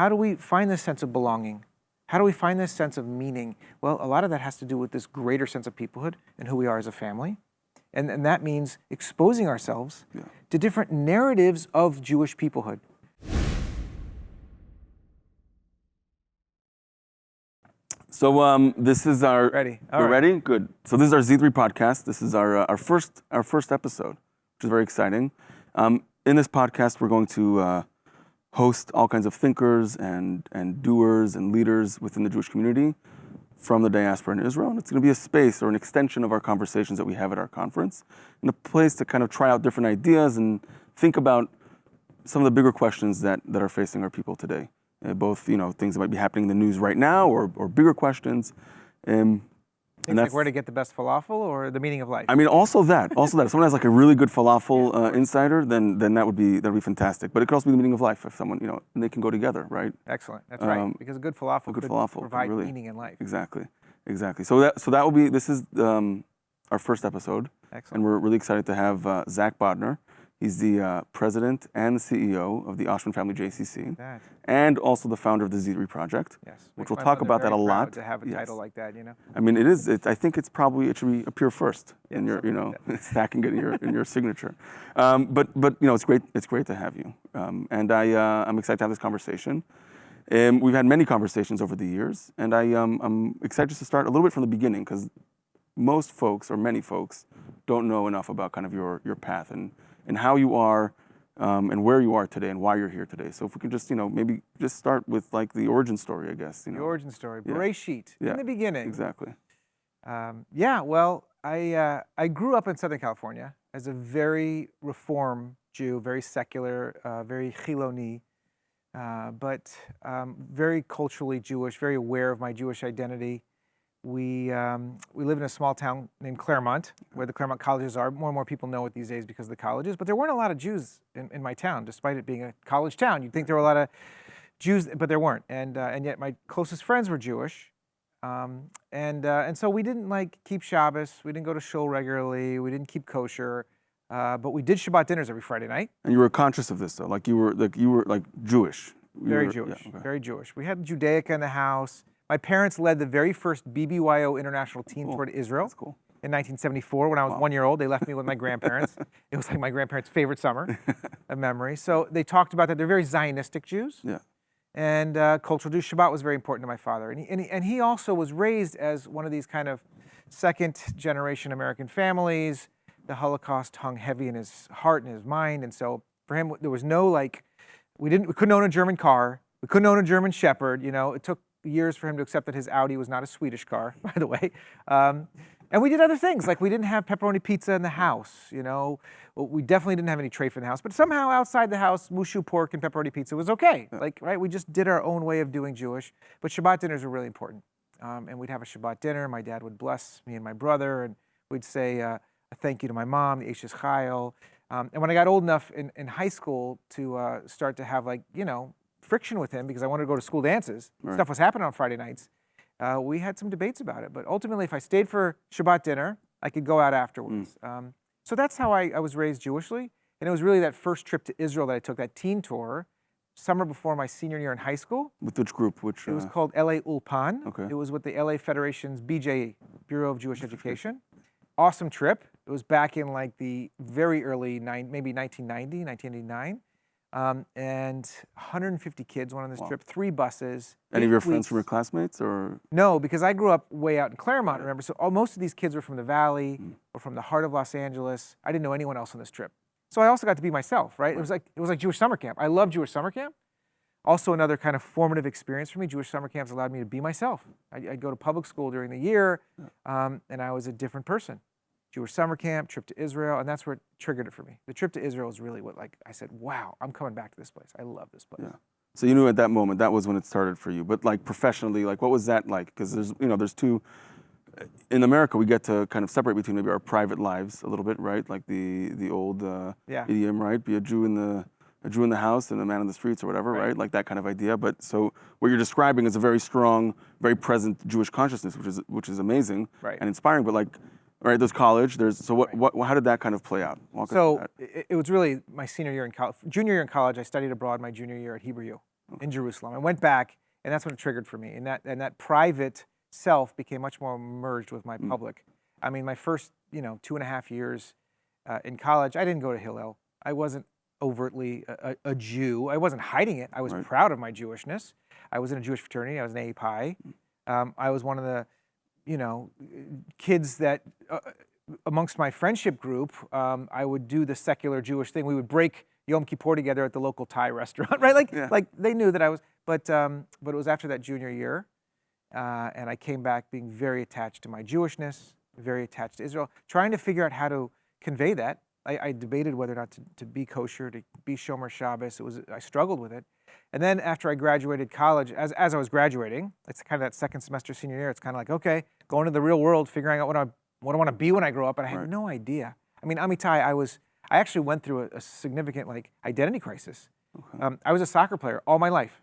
how do we find this sense of belonging? How do we find this sense of meaning? Well, a lot of that has to do with this greater sense of peoplehood and who we are as a family. And that means exposing ourselves to different narratives of Jewish peoplehood. So this is our... Ready. We're ready? Good. So this is our Z3 podcast. This is our first episode, which is very exciting. In this podcast, we're going to host all kinds of thinkers and doers and leaders within the Jewish community from the Diaspora and Israel. And it's going to be a space or an extension of our conversations that we have at our conference, and a place to kind of try out different ideas and think about some of the bigger questions that are facing our people today. Both, things that might be happening in the news right now or bigger questions. Things like where to get the best falafel or the meaning of life. I mean, also that. If someone has like a really good falafel insider, then that would be fantastic. But it could also be the meaning of life if someone, and they can go together, right? Excellent. That's right. Because a good falafel could provide really, meaning in life. Exactly. So that will be. This is our first episode. Excellent. And we're really excited to have Zack Bodner. He's the president and the CEO of the Oshman Family JCC, and also the founder of the Z3 project. Yes, which we'll talk about that a lot. To have a title like that, I mean, it is. I think it should appear first in your, stacking it in your signature. But it's great. It's great to have you. And I'm excited to have this conversation. We've had many conversations over the years, and I'm excited just to start a little bit from the beginning, because most folks, or many folks, don't know enough about kind of your path and how you are, and where you are today, and why you're here today. So if we could just, maybe just start with like the origin story, I guess. The origin story, Bereshit, in the beginning. Exactly. Well, I grew up in Southern California as a very Reform Jew, very secular, very Chiloni, but very culturally Jewish, very aware of my Jewish identity. We live in a small town named Claremont, where the Claremont colleges are. More and more people know it these days because of the colleges, but there weren't a lot of Jews in my town, despite it being a college town. You'd think there were a lot of Jews, but there weren't. And yet my closest friends were Jewish. And so we didn't keep Shabbos. We didn't go to shul regularly. We didn't keep kosher. But we did Shabbat dinners every Friday night. And you were conscious of this, though? You were Jewish? Very Jewish. Yeah, okay. Very Jewish. We had Judaica in the house. My parents led the very first BBYO international team tour to Israel. That's cool. In 1974, when I was 1 year old. They left me with my grandparents. It was like my grandparents' favorite summer of memory. So they talked about that. They're very Zionistic Jews. Yeah. And cultural Jews. Shabbat was very important to my father. And he also was raised as one of these kind of second-generation American families. The Holocaust hung heavy in his heart and his mind. And so for him, there was no we couldn't own a German car. We couldn't own a German Shepherd. It took years for him to accept that his Audi was not a Swedish car, by the way. And we did other things, like we didn't have pepperoni pizza in the house, We definitely didn't have any treif in the house, but somehow outside the house, mushu pork and pepperoni pizza was okay. We just did our own way of doing Jewish. But Shabbat dinners were really important. And we'd have a Shabbat dinner. My dad would bless me and my brother, and we'd say a thank you to my mom, the Eishes Chayil. And when I got old enough in high school to start to have friction with him, because I wanted to go to school dances. Right. Stuff was happening on Friday nights. We had some debates about it, but ultimately, if I stayed for Shabbat dinner, I could go out afterwards. So that's how I was raised Jewishly, and it was really that first trip to Israel that I took, that teen tour, summer before my senior year in high school. With which group? It was called LA Ulpan. Okay. It was with the LA Federation's BJE, Bureau of Jewish Education. Awesome trip. It was back in the very early, maybe 1990, 1989. And 150 kids went on this trip, 3 buses. Any of your friends from your classmates, or? No, because I grew up way out in Claremont, remember? So most of these kids were from the Valley or from the heart of Los Angeles. I didn't know anyone else on this trip. So I also got to be myself, right? It was like Jewish summer camp. I love Jewish summer camp. Also another kind of formative experience for me. Jewish summer camps allowed me to be myself. I'd go to public school during the year, and I was a different person. Jewish summer camp, trip to Israel, and that's where it triggered it for me. The trip to Israel is really what, I said, wow, I'm coming back to this place. I love this place. Yeah. So you knew at that moment, that was when it started for you. But professionally, what was that like? Because there's two, in America, we get to kind of separate between maybe our private lives a little bit, right? Like the old idiom, right? Be a Jew in the house and a man in the streets or whatever, right? Like that kind of idea. But so what you're describing is a very strong, very present Jewish consciousness, which is amazing and inspiring. But there's college. How did that kind of play out? It was really my senior year in college. Junior year in college, I studied abroad my junior year at Hebrew U. in Jerusalem. I went back, and that's when it triggered for me. And that private self became much more merged with my public. I mean, my first 2.5 years in college, I didn't go to Hillel. I wasn't overtly a Jew. I wasn't hiding it. I was proud of my Jewishness. I was in a Jewish fraternity. I was an A Pi. I was one of the kids that amongst my friendship group, I would do the secular Jewish thing. We would break Yom Kippur together at the local Thai restaurant, right? Like they knew that I was, but it was after that junior year, and I came back being very attached to my Jewishness, very attached to Israel, trying to figure out how to convey that. I debated whether or not to be kosher, to be Shomer Shabbos. I struggled with it. And then after I graduated college, as I was graduating, it's kind of that second semester senior year, it's kind of like, okay, going to the real world, figuring out what I want to be when I grow up, and I had no idea. I mean, Amitai, I actually went through a significant identity crisis. Okay. I was a soccer player all my life.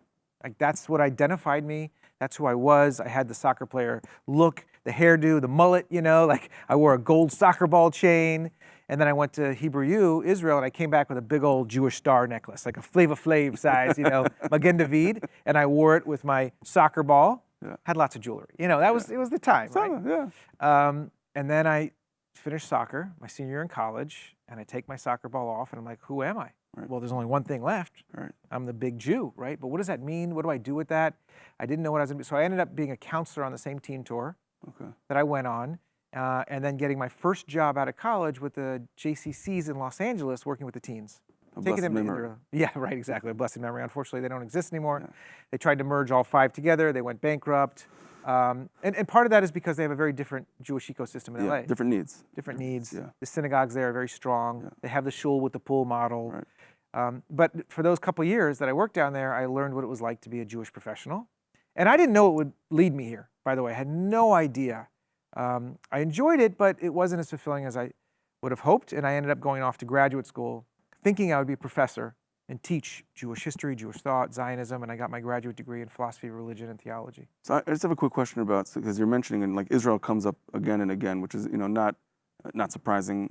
That's what identified me. That's who I was. I had the soccer player look, the hairdo, the mullet, I wore a gold soccer ball chain. And then I went to Hebrew U, Israel, and I came back with a big old Jewish star necklace, like a Flava Flav size, Magen David, and I wore it with my soccer ball. Yeah. Had lots of jewelry. It was the time, right? Yeah. And then I finished soccer, my senior year in college, and I take my soccer ball off, and I'm like, who am I? Right. Well, there's only one thing left. Right. I'm the big Jew, right? But what does that mean? What do I do with that? I didn't know what I was going to do. So I ended up being a counselor on the same team tour that I went on. And then getting my first job out of college with the JCCs in Los Angeles, working with the teens. Blessed memory. Yeah, right, exactly. A blessed memory. Unfortunately, they don't exist anymore. Yeah. They tried to merge all 5 together. They went bankrupt. And part of that is because they have a very different Jewish ecosystem in LA. Different needs. Different needs. Yeah. The synagogues there are very strong. Yeah. They have the shul with the pool model. Right. But for those couple years that I worked down there, I learned what it was like to be a Jewish professional. And I didn't know it would lead me here, by the way. I had no idea. I enjoyed it, but it wasn't as fulfilling as I would have hoped, and I ended up going off to graduate school thinking I would be a professor and teach Jewish history, Jewish thought, Zionism, and I got my graduate degree in philosophy of religion and theology. So I just have a quick question about, because you're mentioning, and Israel comes up again and again, which is not surprising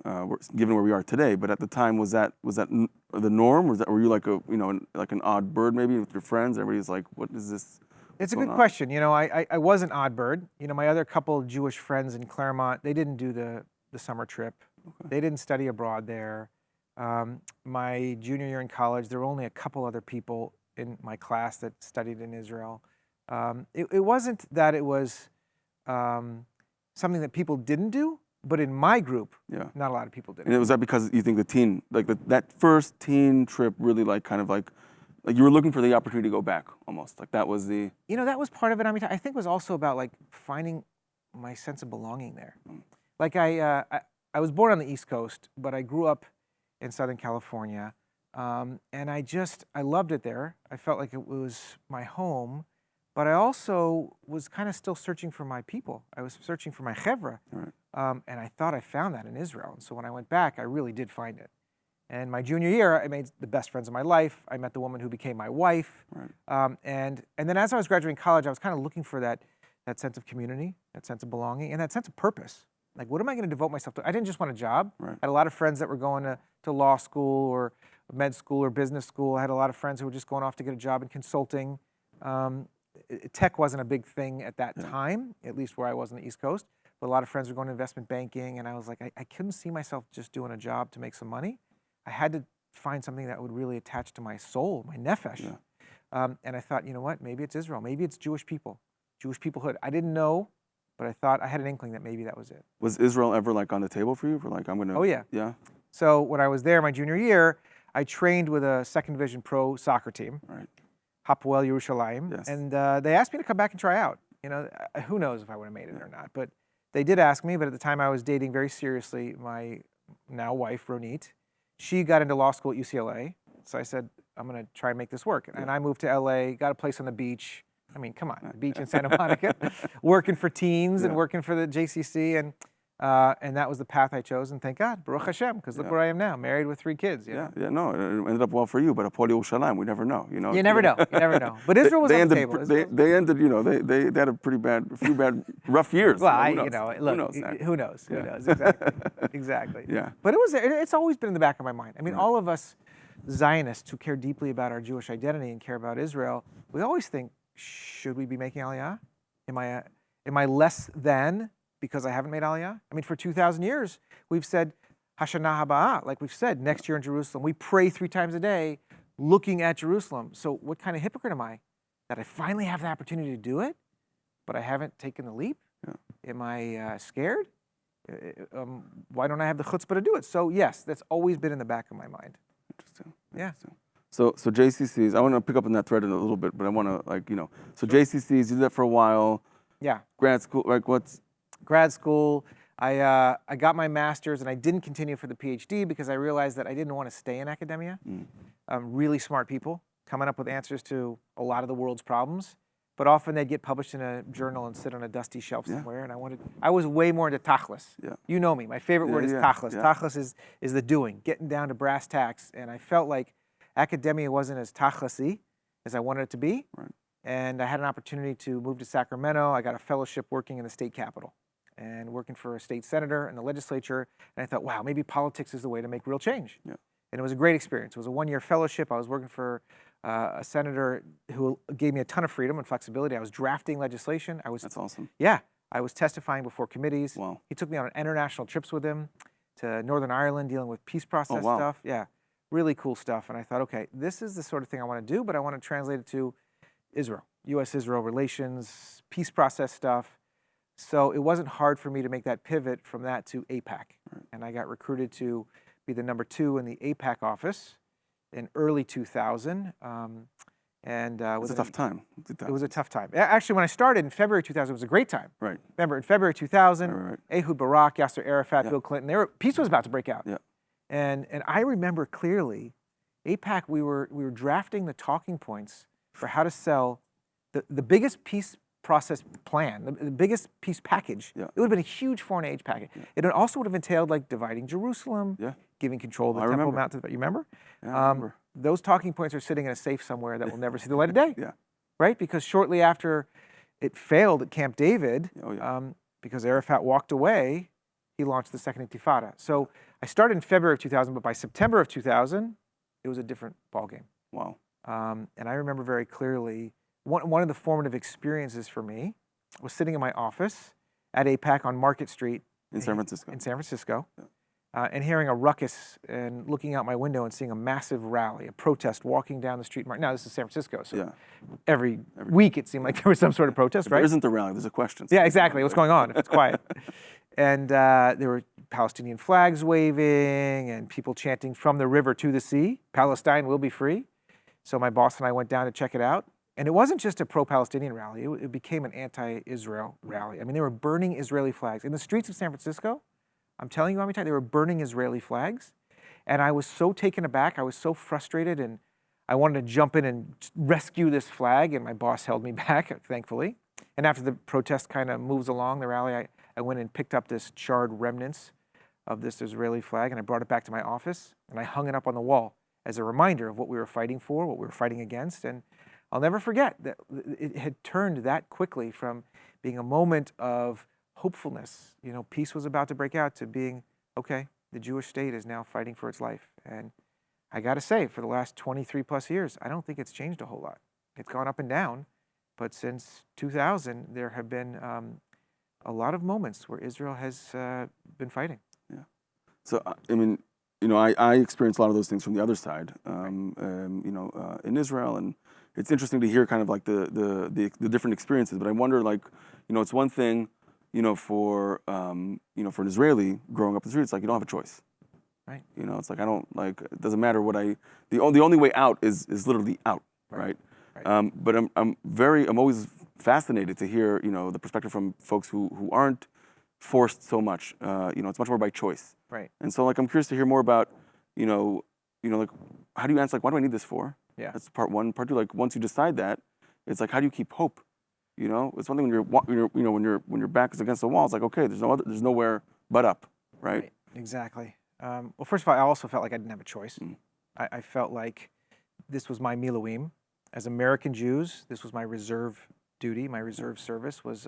given where we are today, but at the time, was that the norm? Were you like an odd bird maybe with your friends? Everybody's like, what is this? It's a good question. I was an odd bird. My other couple of Jewish friends in Claremont, they didn't do the summer trip. Okay. They didn't study abroad there. My junior year in college, there were only a couple other people in my class that studied in Israel. It wasn't that it was something that people didn't do, but in my group, not a lot of people did. And was that because you think the teen, that first teen trip really you were looking for the opportunity to go back, almost. That was the... that was part of it. I think it was also about, finding my sense of belonging there. I was born on the East Coast, but I grew up in Southern California, and I loved it there. I felt like it was my home, but I also was kind of still searching for my people. I was searching for my chevra, and I thought I found that in Israel. And so when I went back, I really did find it. And my junior year, I made the best friends of my life. I met the woman who became my wife. Right. And then as I was graduating college, I was kind of looking for that sense of community, that sense of belonging, and that sense of purpose. What am I going to devote myself to? I didn't just want a job. Right. I had a lot of friends that were going to law school or med school or business school. I had a lot of friends who were just going off to get a job in consulting. Tech wasn't a big thing at that time, at least where I was on the East Coast. But a lot of friends were going to investment banking, and I was like, I couldn't see myself just doing a job to make some money. I had to find something that would really attach to my soul, my nefesh. Yeah. And I thought, you know what, maybe it's Israel. Maybe it's Jewish people, Jewish peoplehood. I didn't know, but I thought I had an inkling that maybe that was it. Was Israel ever on the table for you? I'm going to... Oh, yeah. Yeah? So when I was there my junior year, I trained with a second division pro soccer team, right. Hapoel Yerushalayim. Yes. And they asked me to come back and try out. Who knows if I would have made it or not. But they did ask me, but at the time I was dating very seriously my now wife, Ronit. She got into law school at UCLA, so I said, I'm going to try and make this work. And I moved to LA, got a place on the beach. I mean, come on, the beach in Santa Monica, working for teens and working for the JCC, and that was the path I chose. And thank God, Baruch Hashem, because look where I am now, married with 3 kids. No, it ended up well for you, but Hapoel Yerushalayim, we never know. You never know. But Israel was on the table. They ended, they had a few bad, rough years. Well, who knows? Exactly. Yeah. But it's always been in the back of my mind. I mean, all of us Zionists who care deeply about our Jewish identity and care about Israel, we always think, should we be making Aliyah? Am I less than because I haven't made Aliyah? I mean, for 2,000 years, we've said, Hashanah Haba'ah, like we've said, next year in Jerusalem. We pray 3 times a day looking at Jerusalem. So what kind of hypocrite am I? That I finally have the opportunity to do it, but I haven't taken the leap? Yeah. Am I scared? Why don't I have the chutzpah to do it? So yes, that's always been in the back of my mind. Interesting. Yeah. Interesting. So JCCs, I want to pick up on that thread in a little bit, but I want to so JCCs, you did that for a while. Yeah. Grad school, what's? Grad school, I got my master's and I didn't continue for the PhD because I realized that I didn't want to stay in academia. Really smart people coming up with answers to a lot of the world's problems, but often they'd get published in a journal and sit on a dusty shelf somewhere. And I was way more into tachlis. Yeah. You know me, my favorite word is tachlis. Yeah. Tachlis is the doing, getting down to brass tacks. And I felt like academia wasn't as tachlis-y as I wanted it to be. Right. And I had an opportunity to move to Sacramento. I got a fellowship working in the state capitol and working for a state senator in the legislature. And I thought, wow, maybe politics is the way to make real change. Yeah. And it was a great experience. It was a 1-year fellowship. I was working for a senator who gave me a ton of freedom and flexibility. I was drafting legislation. That's awesome. Yeah, I was testifying before committees. Wow. He took me on international trips with him to Northern Ireland dealing with peace process wow. stuff. Yeah, really cool stuff. And I thought, okay, this is the sort of thing I want to do, but I want to translate it to Israel, U.S.-Israel relations, peace process stuff. So it wasn't hard for me to make that pivot from that to AIPAC. Right. And I got recruited to be the number 2 in the AIPAC office in early 2000. It was a tough time. It was a tough time. Actually, when I started in February 2000, it was a great time. Right. Remember, in February 2000, right. Ehud Barak, Yasser Arafat, Yeah. Bill Clinton, peace was about to break out. Yeah. And I remember clearly, AIPAC, we were drafting the talking points for how to sell the biggest peace process plan, the biggest peace package. Yeah. It would have been a huge foreign aid package. Yeah. It also would have entailed like dividing Jerusalem, giving control of the Temple Mount. You remember? Yeah, I remember. Those talking points are sitting in a safe somewhere that will never see the light of day. Yeah. Right? Because shortly after it failed at Camp David, because Arafat walked away, he launched the Second Intifada. So I started in February of 2000, but by September of 2000, it was a different ballgame. Wow. And I remember very clearly, one of the formative experiences for me was sitting in my office at AIPAC on Market Street in San Francisco. And hearing a ruckus and looking out my window and seeing a massive rally, a protest walking down the street. Now, this is San Francisco, so every week it seemed like there was some sort of protest, right? There isn't a rally, there's a question. Yeah, exactly. What's going on if it's quiet? And there were Palestinian flags waving and people chanting from the river to the sea, Palestine will be free. So my boss and I went down to check it out. And it wasn't just a pro-Palestinian rally, it became an anti-Israel rally. I mean, they were burning Israeli flags. In the streets of San Francisco, I'm telling you, Amitai, they were burning Israeli flags. And I was so taken aback, I was so frustrated, and I wanted to jump in and rescue this flag, and my boss held me back, thankfully. And after the protest kind of moves along, the rally, I went and picked up this charred remnants of this Israeli flag, and I brought it back to my office, and I hung it up on the wall as a reminder of what we were fighting for, what we were fighting against. And I'll never forget that it had turned that quickly from being a moment of hopefulness, peace was about to break out, to being, okay, the Jewish state is now fighting for its life. And I got to say, for the last 23 plus years, I don't think it's changed a whole lot. It's gone up and down, but since 2000, there have been a lot of moments where Israel has been fighting. Yeah. So, I mean, I experienced a lot of those things from the other side, in Israel, and it's interesting to hear kind of like the different experiences. But I wonder, like, it's one thing, for an Israeli growing up in the street, it's like you don't have a choice. Right. It's like it doesn't matter what the only way out is literally out, right? But I'm always fascinated to hear, the perspective from folks who aren't forced so much. It's much more by choice. Right. And so, like, I'm curious to hear more about, like, how do you answer, like, what do I need this for? Yeah. That's part one. Part two, like, once you decide that, it's like, how do you keep hope? It's one thing when your back is against the wall. It's like, okay, there's nowhere but up, right? Exactly. Well, first of all, I also felt like I didn't have a choice. I felt like this was my miluim. As American Jews, this was my reserve duty. My reserve service was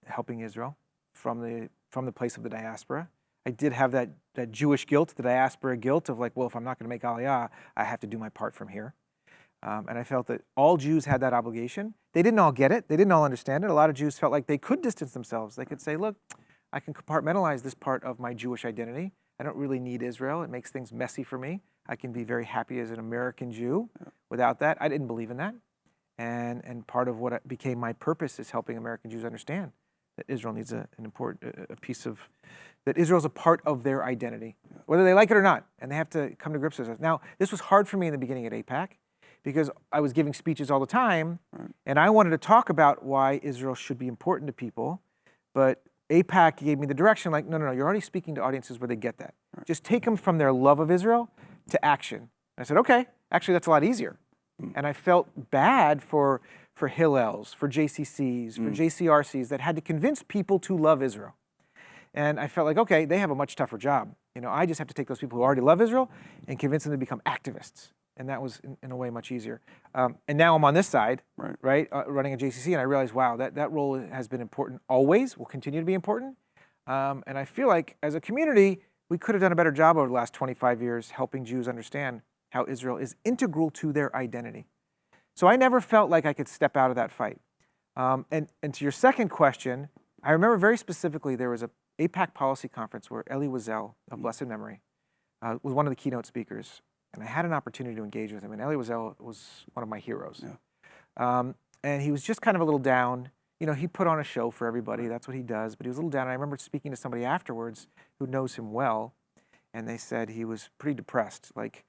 helping Israel from the place of the diaspora. I did have that Jewish guilt, the diaspora guilt of like, well, if I'm not going to make Aliyah, I have to do my part from here. And I felt that all Jews had that obligation. They didn't all get it. They didn't all understand it. A lot of Jews felt like they could distance themselves. They could say, look, I can compartmentalize this part of my Jewish identity. I don't really need Israel. It makes things messy for me. I can be very happy as an American Jew without that. I didn't believe in that. And part of what became my purpose is helping American Jews understand that Israel needs an important piece of, that Israel's a part of their identity, whether they like it or not, and they have to come to grips with it. Now, this was hard for me in the beginning at AIPAC because I was giving speeches all the time, and I wanted to talk about why Israel should be important to people, but AIPAC gave me the direction like, no, you're already speaking to audiences where they get that. Just take them from their love of Israel to action. And I said, okay, actually that's a lot easier. And I felt bad for Hillels, for JCCs, for JCRCs that had to convince people to love Israel. And I felt like, okay, they have a much tougher job. I just have to take those people who already love Israel and convince them to become activists. And that was, in a way, much easier. And now I'm on this side, running a JCC, and I realized, wow, that role has been important always, will continue to be important. And I feel like, as a community, we could have done a better job over the last 25 years helping Jews understand how Israel is integral to their identity. So I never felt like I could step out of that fight. And to your second question, I remember very specifically there was a AIPAC policy conference where Elie Wiesel, of blessed memory, was one of the keynote speakers. And I had an opportunity to engage with him. And Elie Wiesel was one of my heroes. And he was just kind of a little down. He put on a show for everybody. That's what he does. But he was a little down. And I remember speaking to somebody afterwards who knows him well. And they said he was pretty depressed. Like,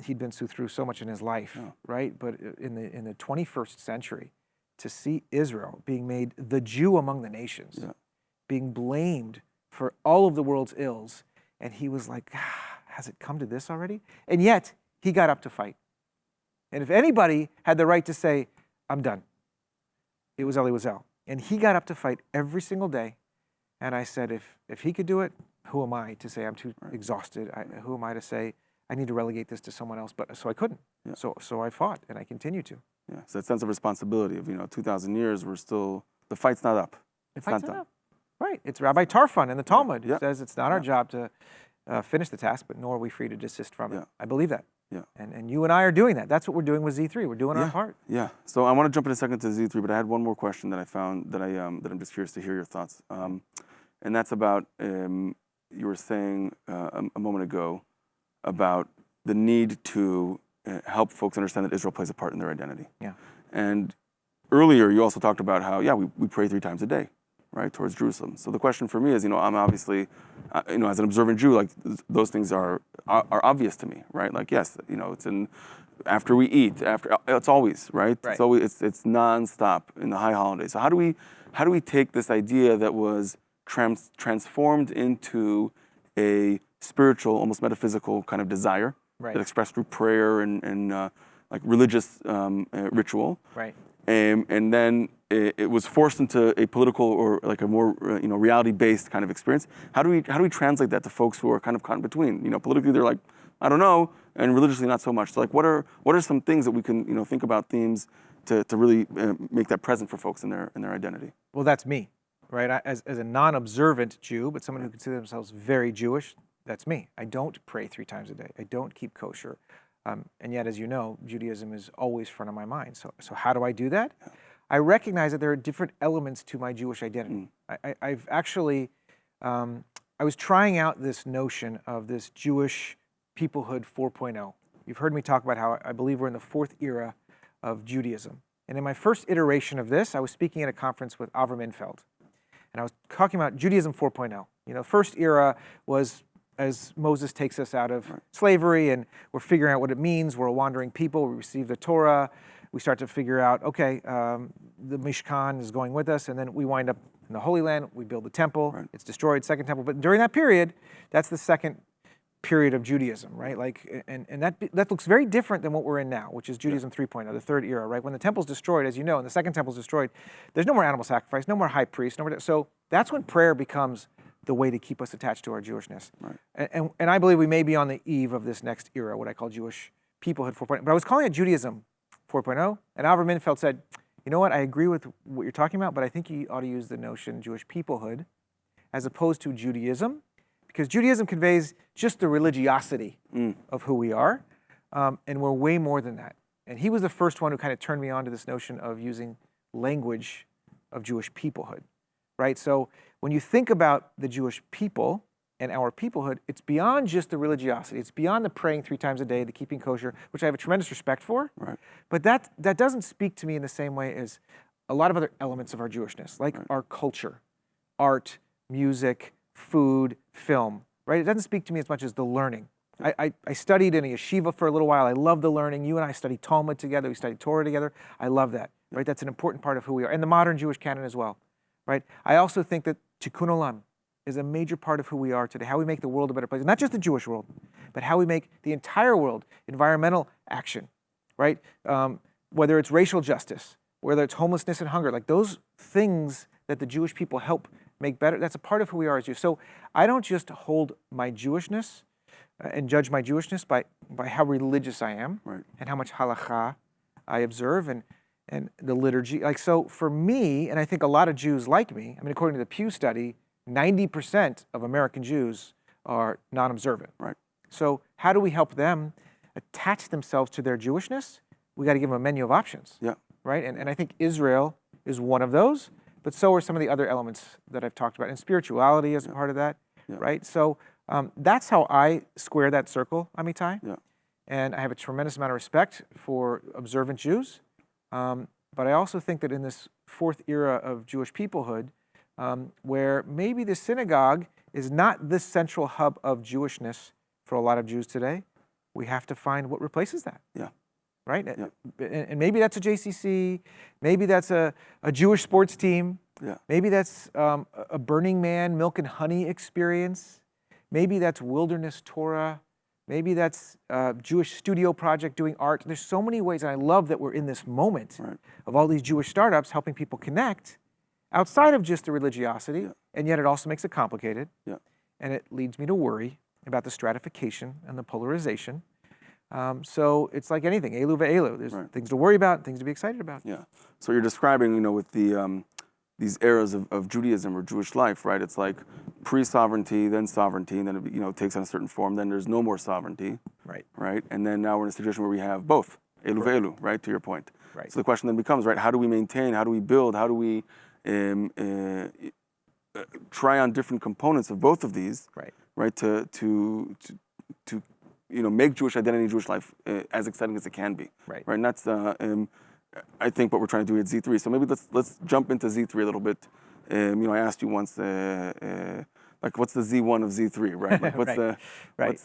he'd been through so much in his life, right? But in the 21st century, to see Israel being made the Jew among the nations, being blamed for all of the world's ills, and he was like, has it come to this already? And yet, he got up to fight. And if anybody had the right to say, I'm done, it was Elie Wiesel. And he got up to fight every single day. And I said, if he could do it, who am I to say I'm too exhausted? Who am I to say, I need to relegate this to someone else? But so I couldn't. So I fought, and I continue to. So that sense of responsibility of 2,000 years, we're still, the fight's not up. It's not done. Right. It's Rabbi Tarfon in the Talmud who says it's not our job to finish the task, but nor are we free to desist from it. I believe that. And you and I are doing that. That's what we're doing with Z3. We're doing our part. So I want to jump in a second to Z3, but I had one more question that I found that I'm just curious to hear your thoughts. And that's about you were saying a moment ago about the need to help folks understand that Israel plays a part in their identity. And earlier you also talked about how we pray 3 times a day, right, towards Jerusalem. So the question for me is, I'm obviously, as an observant Jew, like those things are obvious to me, right? Like yes, it's in after we eat, it's always right. It's always it's nonstop in the high holidays. So how do we take this idea that was transformed into a spiritual, almost metaphysical kind of desire that expressed through prayer and like religious ritual, and then it was forced into a political or like a more reality-based kind of experience. How do we translate that to folks who are kind of caught in between? Politically they're like, I don't know, and religiously not so much. So like, what are some things that we can think about themes to really make that present for folks in their identity? Well, that's me, right? As a non-observant Jew, but someone who considers themselves very Jewish, that's me. I don't pray 3 times a day. I don't keep kosher. And yet, as you know, Judaism is always front of my mind. So how do I do that? I recognize that there are different elements to my Jewish identity. I've actually, I was trying out this notion of this Jewish peoplehood 4.0. You've heard me talk about how I believe we're in the 4th era of Judaism. And in my first iteration of this, I was speaking at a conference with Avram Infeld. And I was talking about Judaism 4.0. First era was as Moses takes us out of slavery and we're figuring out what it means. We're a wandering people. We receive the Torah. We start to figure out, okay, the Mishkan is going with us, and then we wind up in the Holy Land. We build the temple. It's destroyed, second temple. But during that period, that's the second period of Judaism, right? Like, and that looks very different than what we're in now, which is Judaism 3.0, the 3rd era, right? When the temple's destroyed, as you know, and the second temple's destroyed, there's no more animal sacrifice, no more high priest, so that's when prayer becomes the way to keep us attached to our Jewishness. And I believe we may be on the eve of this next era, what I call Jewish peoplehood 4.0. But I was calling it Judaism 4.0, and Avram Infeld said, you know what, I agree with what you're talking about, but I think you ought to use the notion Jewish peoplehood as opposed to Judaism, Because Judaism conveys just the religiosity of who we are, and we're way more than that. And he was the first one who kind of turned me on to this notion of using language of Jewish peoplehood, right? So when you think about the Jewish people and our peoplehood, it's beyond just the religiosity. It's beyond the praying 3 times a day, the keeping kosher, which I have a tremendous respect for. Right. But that doesn't speak to me in the same way as a lot of other elements of our Jewishness, like our culture, art, music, food, film, right? It doesn't speak to me as much as the learning. I studied in a yeshiva for a little while. I love the learning. You and I studied Talmud together. We studied Torah together. I love that, right? That's an important part of who we are, and the modern Jewish canon as well, right? I also think that tikkun olam is a major part of who we are today, how we make the world a better place. Not just the Jewish world, but how we make the entire world environmental action, right? Whether it's racial justice, whether it's homelessness and hunger, like those things that the Jewish people help make better, that's a part of who we are as Jews. So I don't just hold my Jewishness and judge my Jewishness by how religious I am, Right. and how much halakha I observe and the liturgy. Like, so for me, and I think a lot of Jews like me, I mean, according to the Pew study, 90% of American Jews are non-observant. Right. So how do we help them attach themselves to their Jewishness? We got to give them a menu of options, Yeah. right? And I think Israel is one of those, but so are some of the other elements that I've talked about. And spirituality is a part of that, right? So that's how I square that circle, Amitai. Yeah. And I have a tremendous amount of respect for observant Jews. But I also think that in this 4th era of Jewish peoplehood, where maybe the synagogue is not the central hub of Jewishness for a lot of Jews today, we have to find what replaces that. Yeah. Right? Yeah. And maybe that's a JCC, maybe that's a Jewish sports team, Yeah. maybe that's a Burning Man, milk and honey experience, maybe that's wilderness Torah, maybe that's a Jewish studio project doing art. There's so many ways, and I love that we're in this moment Right. of all these Jewish startups helping people connect outside of just the religiosity, and yet it also makes it complicated, and it leads me to worry about the stratification and the polarization. So it's like anything, elu ve'elu. There's things to worry about, and things to be excited about. Yeah. So you're describing, with the these eras of Judaism or Jewish life, right? It's like pre-sovereignty, then sovereignty, and then it takes on a certain form. Then there's no more sovereignty, Right. right? And then now we're in a situation where we have both, elu ve'elu, right? To your point. Right. So the question then becomes, right? How do we maintain? How do we build? How do we try on different components of both of these, right? To make Jewish identity, Jewish life as exciting as it can be, right? And that's I think what we're trying to do at Z3. So maybe let's jump into Z3 a little bit. I asked you once, like, what's the Z1 of Z3, right? Like, what's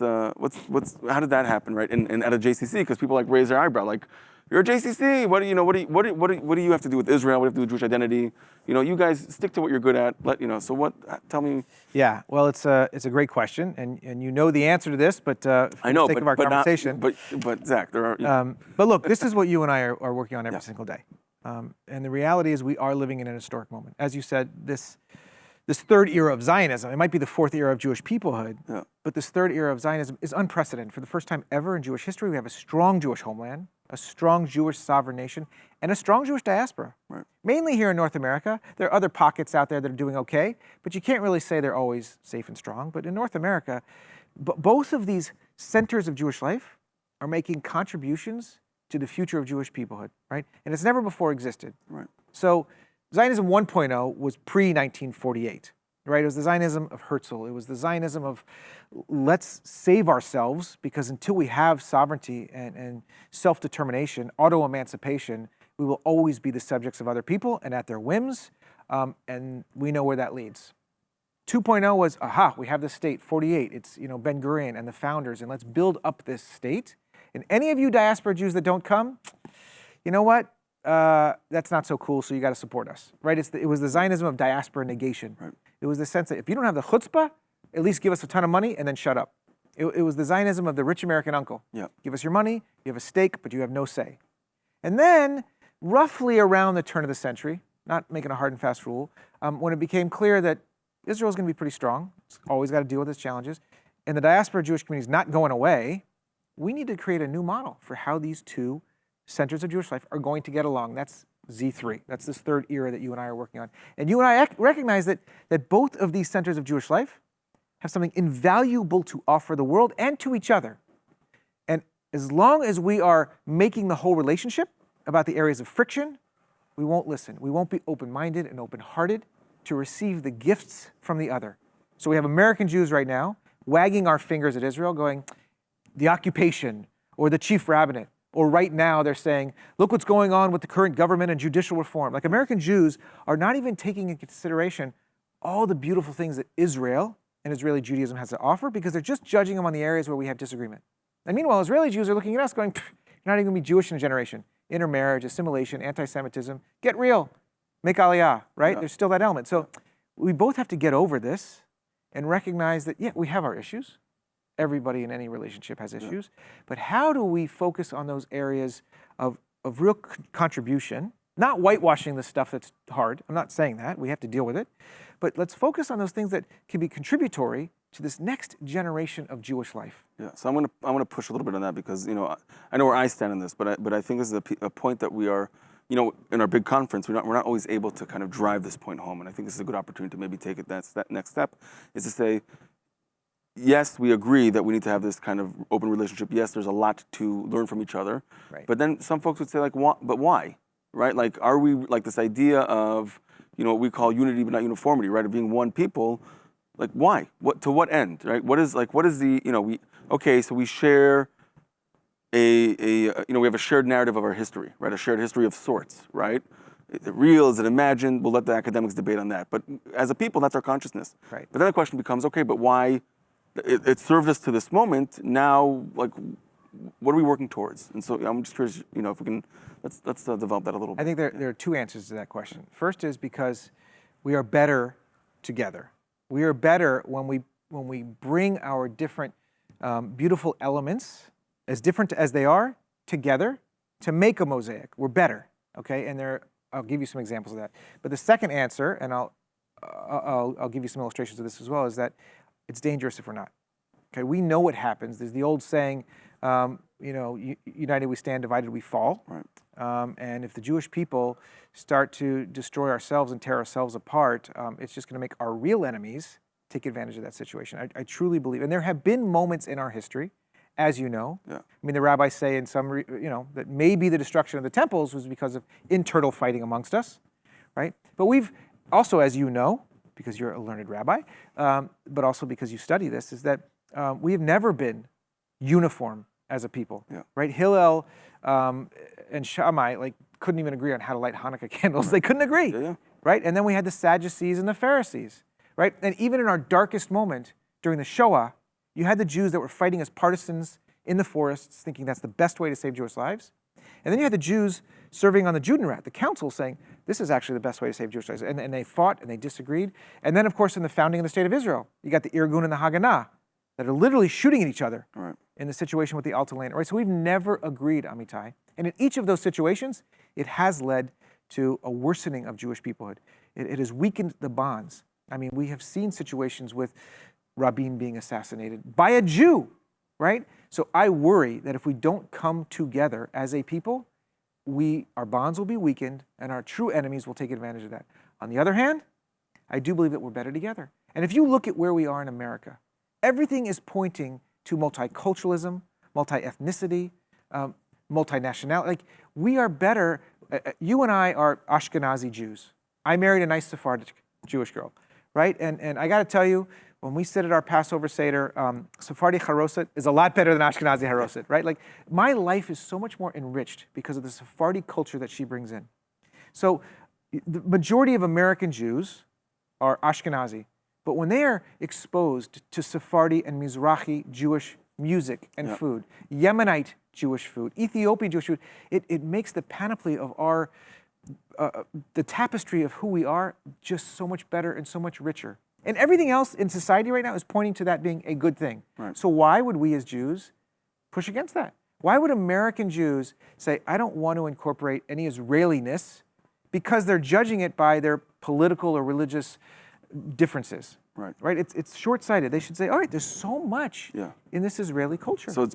how did that happen, right? And at a JCC, because people like raise their eyebrow, like, you're a JCC. What do you have to do with Israel? What do you have to do with Jewish identity? You guys stick to what you're good at. So what? Tell me. Yeah, well, it's a great question, and you know the answer to this, but for the sake of our conversation. But Zach, there are. But look, this is what you and I are working on every single day, and the reality is we are living in an historic moment. As you said, this 3rd era of Zionism, it might be the 4th era of Jewish peoplehood, but this 3rd era of Zionism is unprecedented. For the first time ever in Jewish history, we have a strong Jewish homeland, a strong Jewish sovereign nation, and a strong Jewish diaspora. Right. Mainly here in North America. There are other pockets out there that are doing okay, but you can't really say they're always safe and strong. But in North America, both of these centers of Jewish life are making contributions to the future of Jewish peoplehood, right? And it's never before existed. Right. So Zionism 1.0 was pre-1948, right? It was the Zionism of Herzl. It was the Zionism of let's save ourselves, because until we have sovereignty and self-determination, auto-emancipation, we will always be the subjects of other people and at their whims, and we know where that leads. 2.0 was, we have the state, 48. It's Ben Gurion and the founders, and let's build up this state. And any of you diaspora Jews that don't come, you know what? That's not so cool, so you got to support us, right? It was the Zionism of diaspora negation. Right. It was the sense that if you don't have the chutzpah, at least give us a ton of money and then shut up. It was the Zionism of the rich American uncle. Yeah. Give us your money, you have a stake, but you have no say. And then, roughly around the turn of the century, not making a hard and fast rule, when it became clear that Israel's going to be pretty strong, it's always got to deal with its challenges, and the diaspora Jewish community is not going away, we need to create a new model for how these two centers of Jewish life are going to get along. That's Z3. That's this 3rd era that you and I are working on. And you and I recognize that both of these centers of Jewish life have something invaluable to offer the world and to each other. And as long as we are making the whole relationship about the areas of friction, we won't listen. We won't be open-minded and open-hearted to receive the gifts from the other. So we have American Jews right now wagging our fingers at Israel going, the occupation or the chief rabbinate, or right now they're saying, look what's going on with the current government and judicial reform. Like American Jews are not even taking into consideration all the beautiful things that Israel and Israeli Judaism has to offer because they're just judging them on the areas where we have disagreement. And meanwhile, Israeli Jews are looking at us going, you're not even going to be Jewish in a generation. Intermarriage, assimilation, anti-Semitism, get real, make aliyah, right? There's still that element. So we both have to get over this and recognize that, yeah, we have our issues. Everybody in any relationship has issues. But how do we focus on those areas of real contribution, not whitewashing the stuff that's hard. I'm not saying that. We have to deal with it. But let's focus on those things that can be contributory to this next generation of Jewish life. Yeah, so I'm gonna push a little bit on that because I know where I stand in this, but I think this is a point that we are, in our big conference, we're not always able to kind of drive this point home, and I think this is a good opportunity to maybe take it that next step, is to say, yes, we agree that we need to have this kind of open relationship. Yes, there's a lot to learn from each other, right. But then some folks would say but why, right? Like, are we like this idea of what we call unity but not uniformity, right? Of being one people. Like, why? To what end, right? What is the, so we share we have a shared narrative of our history, right? A shared history of sorts, right? Is it real? Is it imagined? We'll let the academics debate on that. But as a people, that's our consciousness. Right. But then the question becomes, okay, but why? It served us to this moment. Now, like, what are we working towards? And so I'm just curious, if we can, let's develop that a little bit. I think there are two answers to that question. First is because we are better together. We are better when we bring our different beautiful elements, as different as they are, together to make a mosaic. We're better, okay? And I'll give you some examples of that. But the second answer, and I'll give you some illustrations of this as well, is that it's dangerous if we're not. Okay, we know what happens. There's the old saying, united we stand, divided we fall. Right. And if the Jewish people start to destroy ourselves and tear ourselves apart, it's just going to make our real enemies take advantage of that situation. I truly believe, and there have been moments in our history, as you know. Yeah. I mean, the rabbis say in some, that maybe the destruction of the temples was because of internal fighting amongst us, right? But we've also, as you know, because you're a learned rabbi, but also because you study this, is that we have never been uniform as a people, right? Hillel and Shammai couldn't even agree on how to light Hanukkah candles. They couldn't agree, right? And then we had the Sadducees and the Pharisees, right? And even in our darkest moment during the Shoah, you had the Jews that were fighting as partisans in the forests, thinking that's the best way to save Jewish lives. And then you had the Jews serving on the Judenrat, the council, saying, this is actually the best way to save Jewish lives. And they fought and they disagreed. And then, of course, in the founding of the State of Israel, you got the Irgun and the Haganah that are literally shooting at each other in the situation with the Alto land. Right? So we've never agreed, Amitai. And in each of those situations, it has led to a worsening of Jewish peoplehood. It has weakened the bonds. I mean, we have seen situations with Rabin being assassinated by a Jew, right? So I worry that if we don't come together as a people, our bonds will be weakened and our true enemies will take advantage of that. On the other hand, I do believe that we're better together. And if you look at where we are in America, everything is pointing to multiculturalism, multi-ethnicity, multinationality. Like, we are better. You and I are Ashkenazi Jews. I married a nice Sephardic Jewish girl, right? And I got to tell you, when we sit at our Passover Seder, Sephardi Haroset is a lot better than Ashkenazi Haroset, right? Like, my life is so much more enriched because of the Sephardi culture that she brings in. So the majority of American Jews are Ashkenazi, but when they are exposed to Sephardi and Mizrahi Jewish music and food, Yemenite Jewish food, Ethiopian Jewish food, it makes the panoply of our, the tapestry of who we are just so much better and so much richer. And everything else in society right now is pointing to that being a good thing. Right. So why would we as Jews push against that? Why would American Jews say, I don't want to incorporate any Israeliness because they're judging it by their political or religious differences? Right? It's short-sighted. They should say, all right, there's so much in this Israeli culture. So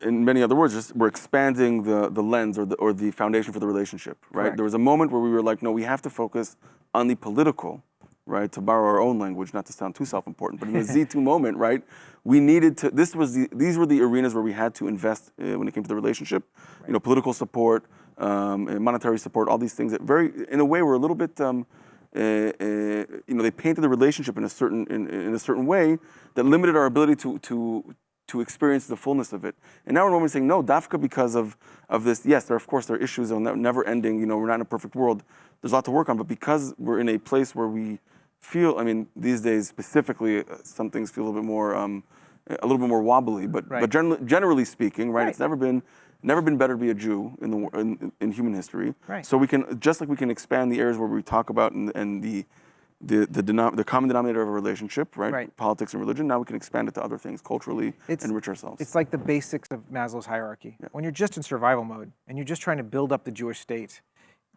in many other words, we're expanding the lens or the foundation for the relationship, right? Correct. There was a moment where we were like, no, we have to focus on the political right? To borrow our own language, not to sound too self-important, but in the Z2 moment, right? We needed to. These were the arenas where we had to invest when it came to the relationship. Right. You know, political support, monetary support, all these things that in a way, were a little bit. You know, they painted the relationship in a certain way that limited our ability to experience the fullness of it. And now we're saying, no, dafka because of this, yes, of course there are issues and never ending, you know, we're not in a perfect world. There's a lot to work on, but because we're in a place where we feel, I mean, these days specifically, some things feel a little bit more wobbly, but generally speaking, right, it's never been better to be a Jew in human history. Right. So we can, just like we can expand the areas where we talk about and the common denominator of a relationship, right? Politics and religion. Now we can expand it to other things culturally and enrich ourselves. It's like the basics of Maslow's hierarchy. Yeah. When you're just in survival mode and you're just trying to build up the Jewish state,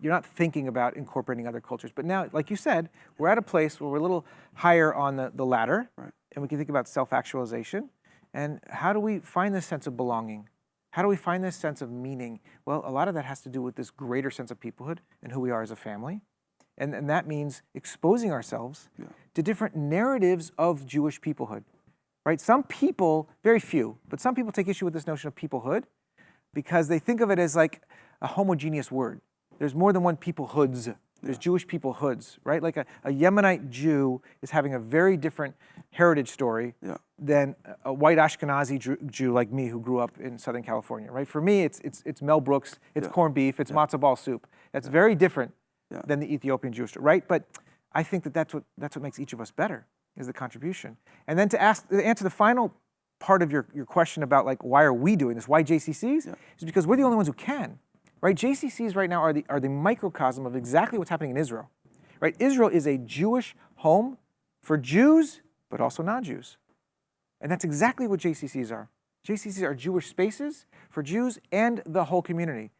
you're not thinking about incorporating other cultures. But now, like you said, we're at a place where we're a little higher on the ladder, and we can think about self-actualization. And how do we find this sense of belonging? How do we find this sense of meaning? Well, a lot of that has to do with this greater sense of peoplehood and who we are as a family. And that means exposing ourselves to different narratives of Jewish peoplehood, right? Some people, very few, but some people take issue with this notion of peoplehood because they think of it as like a homogeneous word. There's more than one peoplehoods. There's Jewish peoplehoods, right? Like a Yemenite Jew is having a very different heritage story than a white Ashkenazi Jew like me who grew up in Southern California, right? For me, it's Mel Brooks, it's corned beef, it's matzo ball soup. That's very different than the Ethiopian Jewish, right? But I think that's what makes each of us better, is the contribution. And then to answer the final part of your question about like why are we doing this, why JCCs, is because we're the only ones who can. Right, JCCs right now are the microcosm of exactly what's happening in Israel. Right, Israel is a Jewish home for Jews, but also non-Jews, and that's exactly what JCCs are. JCCs are Jewish spaces for Jews and the whole community.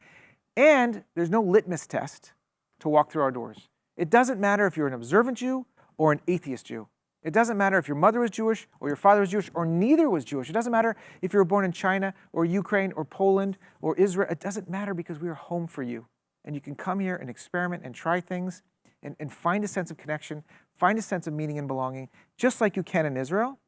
And there's no litmus test to walk through our doors. It doesn't matter if you're an observant Jew or an atheist Jew. It doesn't matter if your mother was Jewish or your father was Jewish or neither was Jewish. It doesn't matter if you were born in China or Ukraine or Poland or Israel. It doesn't matter because we are home for you. And you can come here and experiment and try things and find a sense of connection, find a sense of meaning and belonging, just like you can in Israel.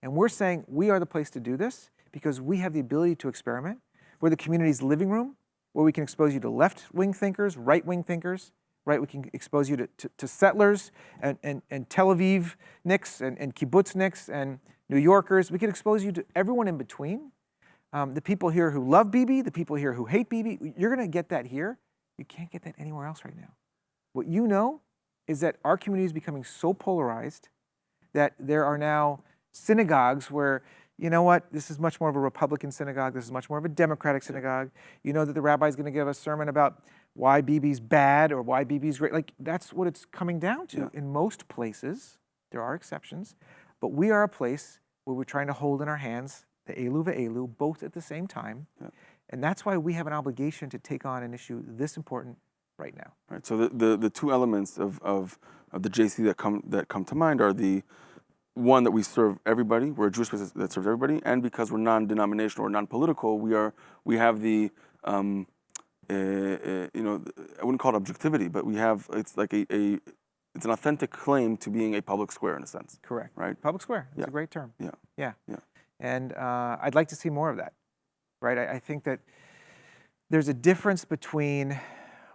And we're saying we are the place to do this because we have the ability to experiment. We're the community's living room where we can expose you to left-wing thinkers, right-wing thinkers, right? We can expose you to settlers and Tel Avivniks and kibbutzniks and New Yorkers. We can expose you to everyone in between. The people here who love Bibi, the people here who hate Bibi. You're going to get that here. You can't get that anywhere else right now. What you know is that our community is becoming so polarized that there are now synagogues where, you know what, this is much more of a Republican synagogue, this is much more of a Democratic synagogue. You know that the rabbi is going to give a sermon about why Bibi's bad or why Bibi's great. Like, that's what it's coming down to. In most places, there are exceptions, but we are a place where we're trying to hold in our hands the Elu ve'Elu, both at the same time. And that's why we have an obligation to take on an issue this important right now. Right. So the two elements of the JC that come to mind are the one that we serve everybody. We're a Jewish place that serves everybody, and because we're non-denominational or non-political, we have the you know, I wouldn't call it objectivity, but it's like it's an authentic claim to being a public square in a sense. Correct. Right. Public square. It's a great term. Yeah. And I'd like to see more of that. Right. I think that there's a difference between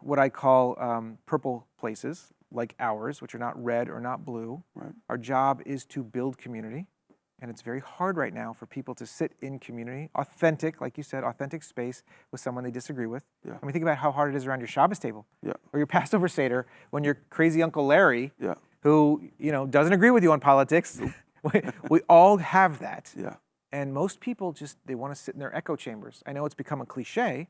what I call purple places, like ours, which are not red or not blue. Right. Our job is to build community. And it's very hard right now for people to sit in community, authentic, like you said, authentic space with someone they disagree with. I mean, think about how hard it is around your Shabbos table or your Passover Seder when your crazy Uncle Larry, who, you know, doesn't agree with you on politics. We all have that. And most people they want to sit in their echo chambers. I know it's become a cliche,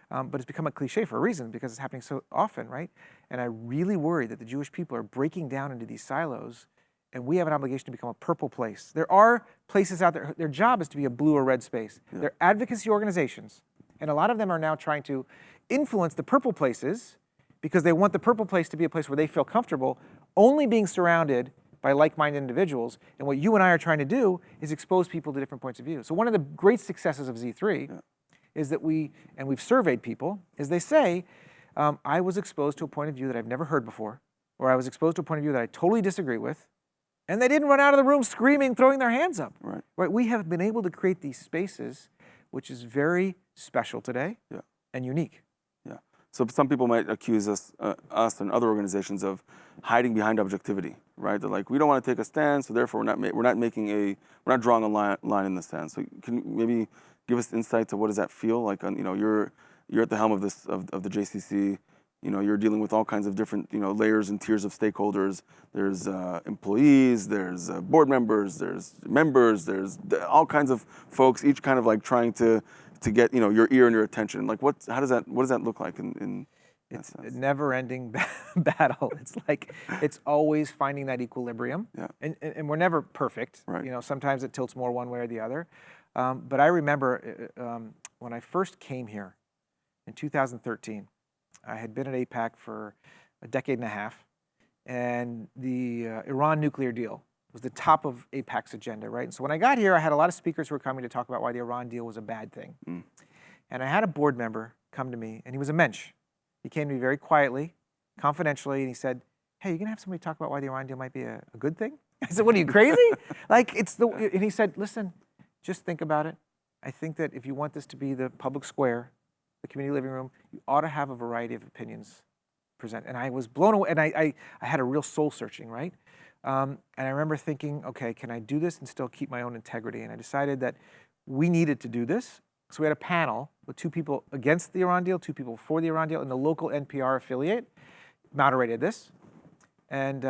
but it's become a cliche for a reason because it's happening so often, right? And I really worry that the Jewish people are breaking down into these silos, and we have an obligation to become a purple place. There are places out there, their job is to be a blue or red space. They're advocacy organizations, and a lot of them are now trying to influence the purple places because they want the purple place to be a place where they feel comfortable only being surrounded by like-minded individuals. And what you and I are trying to do is expose people to different points of view. So one of the great successes of Z3 is that we've surveyed people, is they say, I was exposed to a point of view that I've never heard before, where I was exposed to a point of view that I totally disagree with, and they didn't run out of the room screaming, throwing their hands up. Right? We have been able to create these spaces, which is very special today and unique. Yeah. So some people might accuse us and other organizations of hiding behind objectivity, right? They're like, we don't want to take a stand, so therefore we're not drawing a line in the sand. So can you maybe give us insight to what does that feel like? You're at the helm of the JCC. You're dealing with all kinds of different layers and tiers of stakeholders. There's employees, there's board members, there's all kinds of folks, each kind of like trying to get your ear and your attention. Like what does that look like in It's a never-ending battle. It's like it's always finding that equilibrium. Yeah. And we're never perfect. Right. Sometimes it tilts more one way or the other. But I remember when I first came here in 2013, I had been at AIPAC for a decade and a half, and the Iran nuclear deal was the top of AIPAC's agenda, right? And so when I got here, I had a lot of speakers who were coming to talk about why the Iran deal was a bad thing. And I had a board member come to me, and he was a mensch. He came to me very quietly, confidentially, and he said, hey, you're gonna have somebody talk about why the Iran deal might be a good thing? I said, what are you, crazy? And he said, listen, just think about it. I think that if you want this to be the public square, the community living room, you ought to have a variety of opinions present. And I was blown away, and I had a real soul searching, right? And I remember thinking, okay, can I do this and still keep my own integrity? And I decided that we needed to do this. So we had a panel with 2 people against the Iran deal, 2 people for the Iran deal, and the local NPR affiliate moderated this. And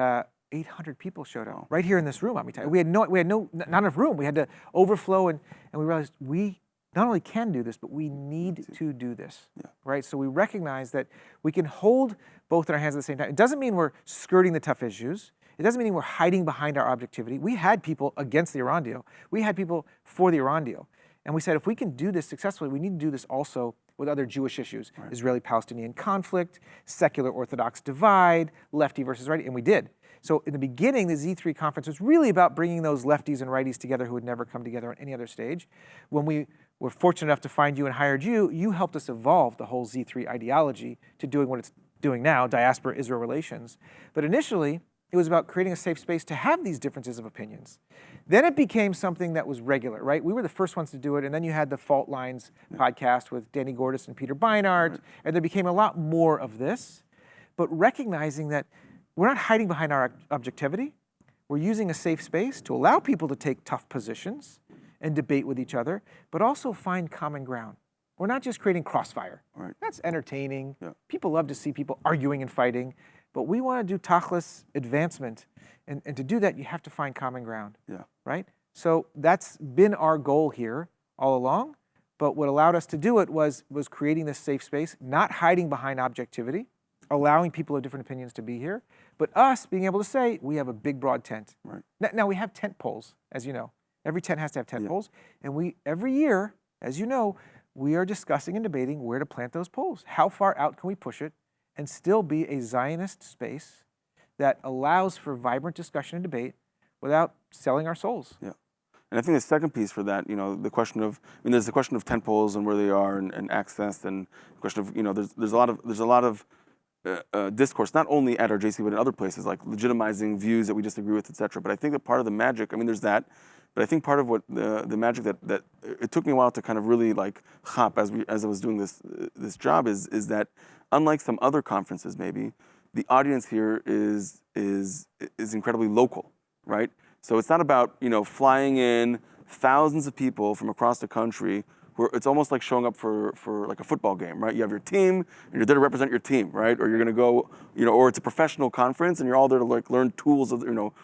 800 people showed up right here in this room. We had not enough room. We had to overflow, and we realized we not only can do this, but we need to do this, right? So we recognize that we can hold both in our hands at the same time. It doesn't mean we're skirting the tough issues. It doesn't mean we're hiding behind our objectivity. We had people against the Iran deal. We had people for the Iran deal. And we said, if we can do this successfully, we need to do this also with other Jewish issues, Israeli-Palestinian conflict, secular Orthodox divide, lefty versus righty, and we did. So in the beginning, the Z3 conference was really about bringing those lefties and righties together who would never come together on any other stage. When we were fortunate enough to find you and hired you, you helped us evolve the whole Z3 ideology to doing what it's doing now, Diaspora-Israel relations. But initially, it was about creating a safe space to have these differences of opinions. Then it became something that was regular, right? We were the first ones to do it, and then you had the Fault Lines podcast with Danny Gordis and Peter Beinart, and there became a lot more of this. But recognizing that we're not hiding behind our objectivity, we're using a safe space to allow people to take tough positions and debate with each other, but also find common ground. We're not just creating crossfire. That's entertaining. People love to see people arguing and fighting. But we want to do tachlis advancement. And to do that, you have to find common ground, right? So that's been our goal here all along. But what allowed us to do it was creating this safe space, not hiding behind objectivity, allowing people of different opinions to be here, but us being able to say, we have a big, broad tent. Now we have tent poles, as you know. Every tent has to have tent poles. And every year, as you know, we are discussing and debating where to plant those poles. How far out can we push it and still be a Zionist space that allows for vibrant discussion and debate without selling our souls? And I think the second piece for that, the question of, there's the question of tent poles and where they are and access, and the question of, there's a lot of discourse, not only at our JC, but in other places, like legitimizing views that we disagree with, et cetera. But I think that part of the magic, there's that, but I think part of what the magic that it took me a while to kind of really like chop as I was doing this job is that unlike some other conferences, maybe the audience here is incredibly local, right? So it's not about flying in thousands of people from across the country. Where it's almost like showing up for like a football game, right? You have your team, and you're there to represent your team, right? Or you're going to go, or it's a professional conference, and you're all there to like learn tools of,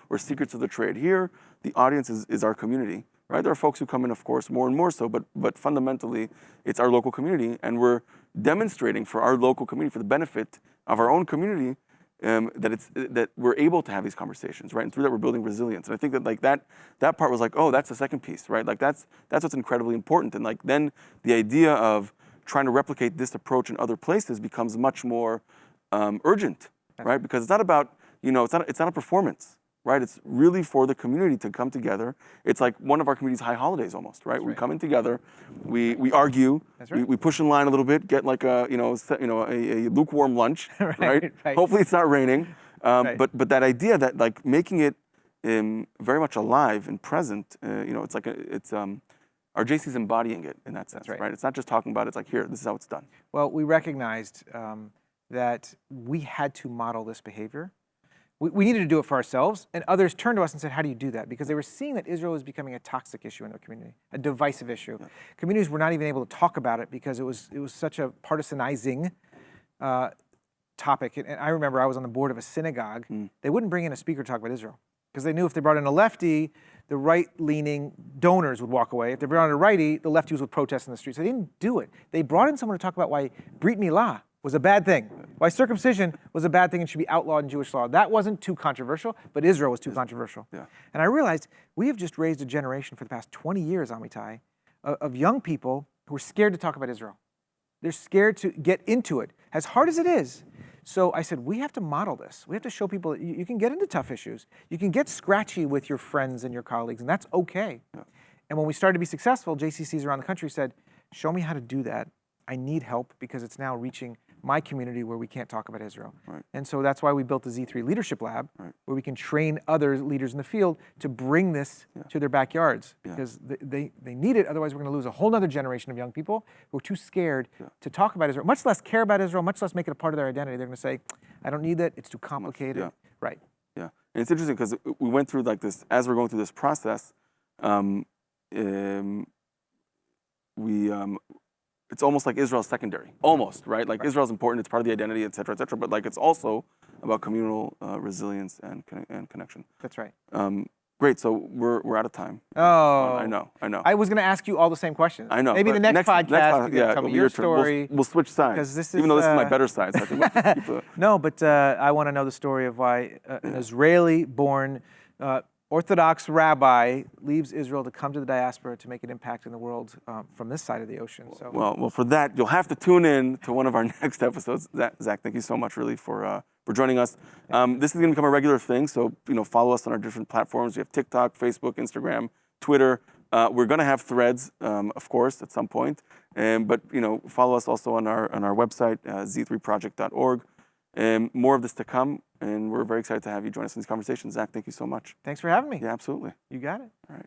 or secrets of the trade. Here, the audience is our community, right? There are folks who come in, of course, more and more so, but fundamentally, it's our local community, and we're demonstrating for our local community, for the benefit of our own community, that we're able to have these conversations, right? And through that, we're building resilience. And I think that like that part was like, oh, that's the second piece, right? Like that's what's incredibly important. And like then the idea of trying to replicate this approach in other places becomes much more urgent, right? Because it's not about it's not a performance, right? It's really for the community to come together. It's like one of our community's high holidays almost, right? We come in together, we argue, we push in line a little bit, get like a lukewarm lunch, right? Hopefully it's not raining, Right. But that idea that like making it very much alive and present, it's like our JC is embodying it in that sense, right? It's not just talking about it. It's like, here, this is how it's done. Well, we recognized that we had to model this behavior. We needed to do it for ourselves, and others turned to us and said, how do you do that? Because they were seeing that Israel was becoming a toxic issue in their community, a divisive issue. Yeah. Communities were not even able to talk about it because it was such a partisanizing topic. And I remember I was on the board of a synagogue. They wouldn't bring in a speaker to talk about Israel because they knew if they brought in a lefty, the right-leaning donors would walk away. If they brought in a righty, the lefties would protest in the streets. They didn't do it. They brought in someone to talk about why Brit Milah was a bad thing, why circumcision was a bad thing and should be outlawed in Jewish law. That wasn't too controversial, but Israel was too controversial. Yeah. And I realized we have just raised a generation for the past 20 years, Amitai, of young people who are scared to talk about Israel. They're scared to get into it, as hard as it is. So I said, we have to model this. We have to show people that you can get into tough issues. You can get scratchy with your friends and your colleagues, and that's okay. Yeah. And when we started to be successful, JCCs around the country said, show me how to do that. I need help because it's now reaching my community where we can't talk about Israel. Right. And so that's why we built the Z3 Leadership Lab, where we can train other leaders in the field to bring this to their backyards because they need it. Otherwise, we're going to lose a whole other generation of young people who are too scared to talk about Israel, much less care about Israel, much less make it a part of their identity. They're going to say, I don't need that. It's too complicated. Yeah. Right. Yeah. And it's interesting because we went through like this, as we're going through this process, it's almost like Israel's secondary, almost, right? Like Israel's important, it's part of the identity, et cetera, but like it's also about communal resilience and connection. That's right. Great, so we're out of time. Oh. I know. I was going to ask you all the same questions. I know. Maybe the next podcast, you tell me your story. We'll switch sides. Because this is, even though this is my better side. So I think we'll keep the... No, but I want to know the story of why an Israeli-born Orthodox rabbi leaves Israel to come to the diaspora to make an impact in the world from this side of the ocean. So. Well, for that, you'll have to tune in to one of our next episodes. Zach, thank you so much, really, for joining us. This is going to become a regular thing, so follow us on our different platforms. We have TikTok, Facebook, Instagram, Twitter. We're going to have threads, of course, at some point. But follow us also on our website, z3project.org. More of this to come, and we're very excited to have you join us in these conversations. Zach, thank you so much. Thanks for having me. Yeah, absolutely. You got it. All right.